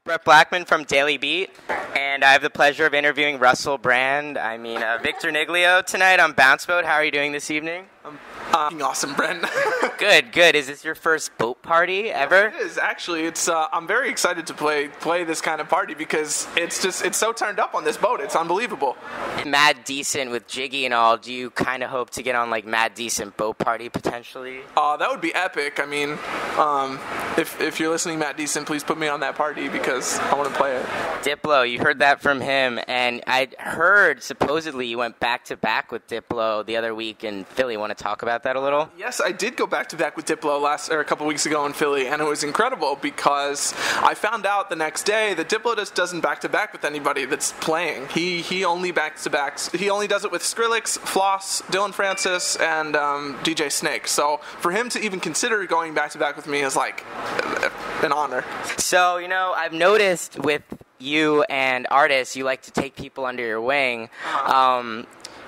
Brett Blackman from Daily Beat, and I have the pleasure of interviewing Victor Niglio tonight on Bounce Boat. How are you doing this evening? Awesome, Brent. Good. Is this your first boat party ever? It is, actually. It's I'm very excited to play this kind of party because it's so turned up on this boat. It's unbelievable. Mad Decent with Jiggy and all. Do you kind of hope to get on like Mad Decent boat party potentially? That would be epic. I mean, if you're listening, Matt Decent, please put me on that party because I want to play it. Diplo, you heard that from him, and I heard supposedly you went back to back with Diplo the other week in Philly. Want to talk about that a little? Yes, I did go back to back with Diplo a couple weeks ago in Philly, and it was incredible because I found out the next day that Diplo just doesn't back to back with anybody that's playing. He only backs to backs. He only does it with Skrillex, Floss, Dylan Francis, and DJ Snake. So for him to even consider going back to back with me is like an honor. So I've noticed with you and artists, you like to take people under your wing.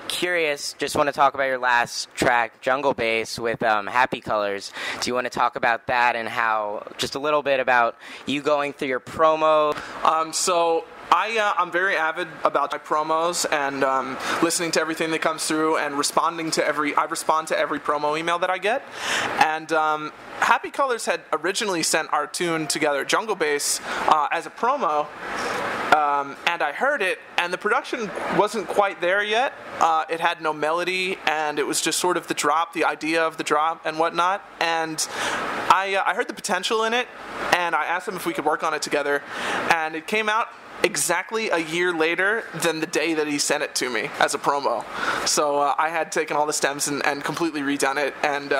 Curious, just want to talk about your last track, Jungle Bass, with Happy Colors. Do you want to talk about that and how, just a little bit about you going through your promo? I'm very avid about my promos and listening to everything that comes through and responding to I respond to every promo email that I get. And Happy Colors had originally sent our tune together, Jungle Bass, as a promo. And I heard it, and the production wasn't quite there yet. It had no melody, and it was just sort of the idea of the drop and whatnot. And I heard the potential in it, and I asked them if we could work on it together. And it came out exactly a year later than the day that he sent it to me as a promo. So I had taken all the stems and completely redone it, and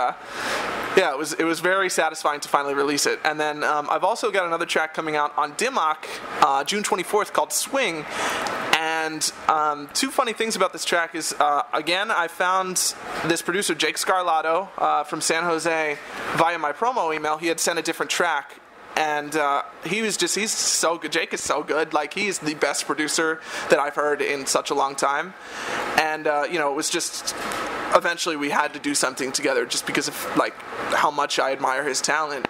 it was very satisfying to finally release it. And then I've also got another track coming out on Dimmock, June 24th, called Swing. And two funny things about this track is, again, I found this producer, Jake Scarlato, from San Jose, via my promo email. He had sent a different track. And he's so good. Jake is so good. Like, he's the best producer that I've heard in such a long time. And, it was just, eventually we had to do something together just because of, like, how much I admire his talent.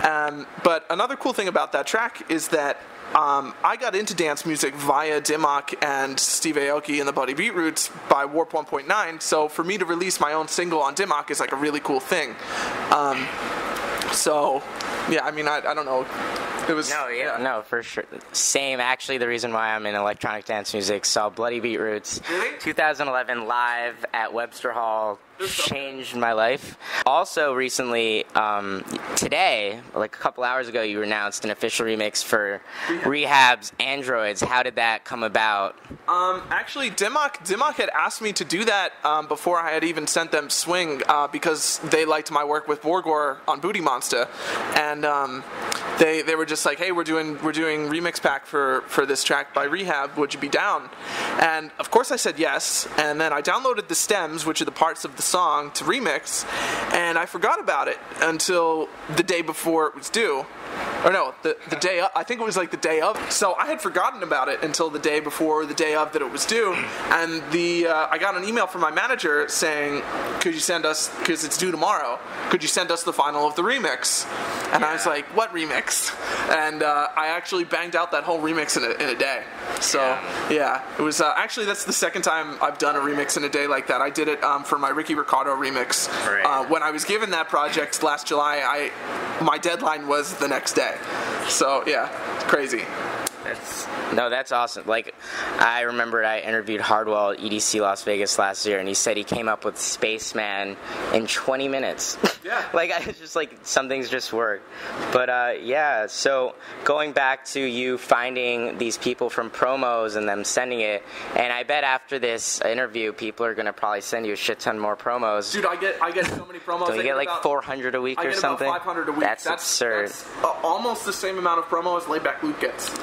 But another cool thing about that track is that I got into dance music via Dimmock and Steve Aoki and the Buddy Beetroots by Warp 1.9. So for me to release my own single on Dimmock is, like, a really cool thing. I don't know. It was... No, for sure. Same, actually, the reason why I'm in electronic dance music, saw Bloody Beetroots, Really? 2011 live at Webster Hall, changed my life. Also, recently, today, like a couple hours ago, you announced an official remix for Rehab's Androids. How did that come about? Actually, Dimmock had asked me to do that before I had even sent them Swing because they liked my work with Borgor on Booty Monster, and they were just like, hey, we're doing remix pack for this track by Rehab. Would you be down? And of course I said yes. And then I downloaded the stems, which are the parts of the song, to remix, and I forgot about it until the day before it was due. Or no, the day of, I think it was like the day of. So I had forgotten about it until the day before, or the day of that it was due. And I got an email from my manager saying, could you send us, because it's due tomorrow, could you send us the final of the remix? And I was like, what remix? And I actually banged out that whole remix in a day. So yeah, it was actually, that's the second time I've done a remix in a day like that. I did it for my Ricky Ricardo remix. Right. When I was given that project last July, my deadline was the next day. So yeah, it's crazy. That's awesome. Like, I remember I interviewed Hardwell at EDC Las Vegas last year, and he said he came up with Spaceman in 20 minutes. Yeah. Like, I was just like, some things just work. But so going back to you finding these people from promos and them sending it, and I bet after this interview, people are going to probably send you a shit ton more promos. Dude, I get so many promos. Don't you get like 400 a week or something? I get about 500 a week. That's absurd. That's almost the same amount of promos as Laidback Luke gets.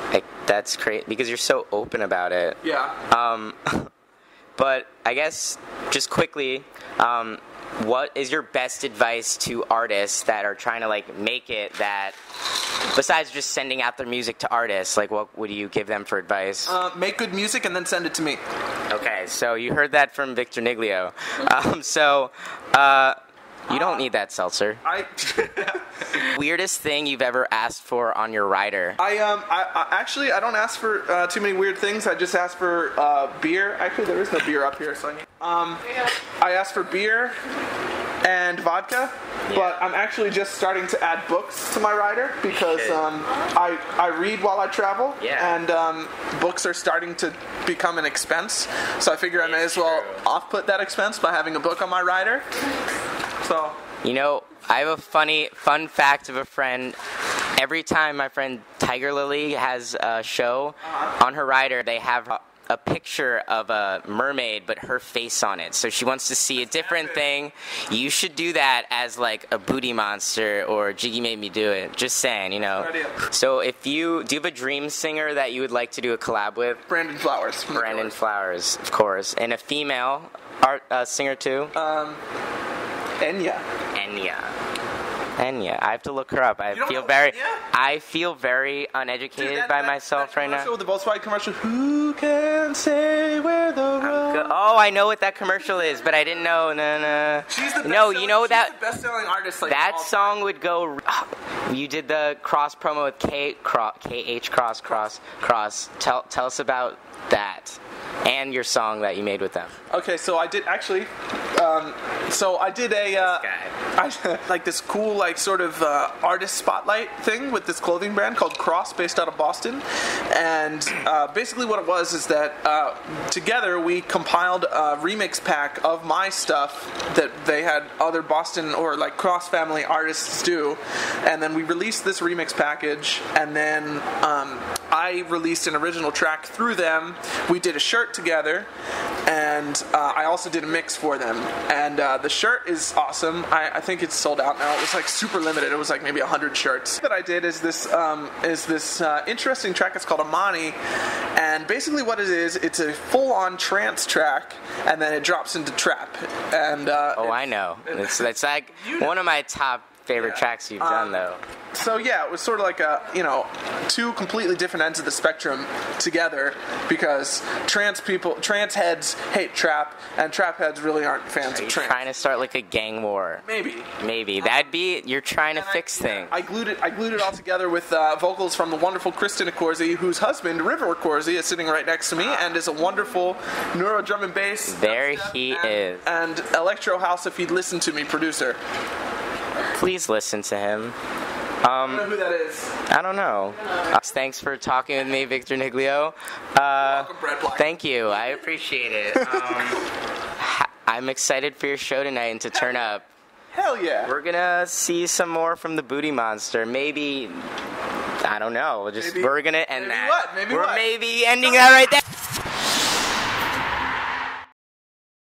That's crazy, because you're so open about it. Yeah. But I guess, just quickly, what is your best advice to artists that are trying to, like, make it that, besides just sending out their music to artists, like, what would you give them for advice? Make good music and then send it to me. Okay, so you heard that from Victor Niglio. You don't need that seltzer. Weirdest thing you've ever asked for on your rider? I actually, I don't ask for too many weird things. I just ask for beer. Actually, there is no beer up here, so I asked for beer and vodka, but I'm actually just starting to add books to my rider because I read while I travel, and books are starting to become an expense, so I figure I may as well off-put that expense by having a book on my rider. So, you know, I have a fun fact of a friend. Every time my friend Tiger Lily has a show on her rider, they have a picture of a mermaid, but her face on it. So she wants to see a different thing. You should do that as like a booty monster or Jiggy Made Me Do It. Just saying, you know. So if do you have a dream singer that you would like to do a collab with? Brandon Flowers. Brandon Flowers, of course. And a female singer too? Enya. I have to look her up. I feel very uneducated by myself right now. The Volkswagen commercial. Who can say where the road? Oh, I know what that commercial is, but I didn't know. She's the best-selling artist. Like, that song would go. You did the cross promo with KH Cross. Tell us about that and your song that you made with them. Okay, so I did actually. I did like this cool, like sort of artist spotlight thing with this clothing brand called Cross, based out of Boston. And basically, what it was is that together we compiled a remix pack of my stuff that they had other Boston or like Cross family artists do, and then we released this remix package, and then I released an original track through them. We did a shirt together, and I also did a mix for them. And the shirt is awesome. I think it's sold out now. It was like super limited. It was like maybe 100 shirts. What I did is this interesting track. It's called Amani, and basically what it is, it's a full-on trance track, and then it drops into trap. And I know. It's like one of my top favorite tracks you've done, though. So yeah, it was sort of like two completely different ends of the spectrum together, because trance heads hate trap, and trap heads really aren't fans of trance. Trying to start like a gang war. Maybe that'd be. You're trying to fix things. I glued it all together with vocals from the wonderful Kristen Accorsi, whose husband River Accorsi is sitting right next to me, and is a wonderful neuro drum and bass. There he is. And electro house, if he'd listen to me, producer. Please listen to him. I don't know who that is. I don't know. Thanks for talking with me, Victor Niglio. Welcome, Brett Blackman. Thank you. I appreciate it. I'm excited for your show tonight and to turn up. Hell yeah. We're going to see some more from the Booty Monster. Maybe, I don't know. We're going to end that. Maybe what? We're maybe ending that right there.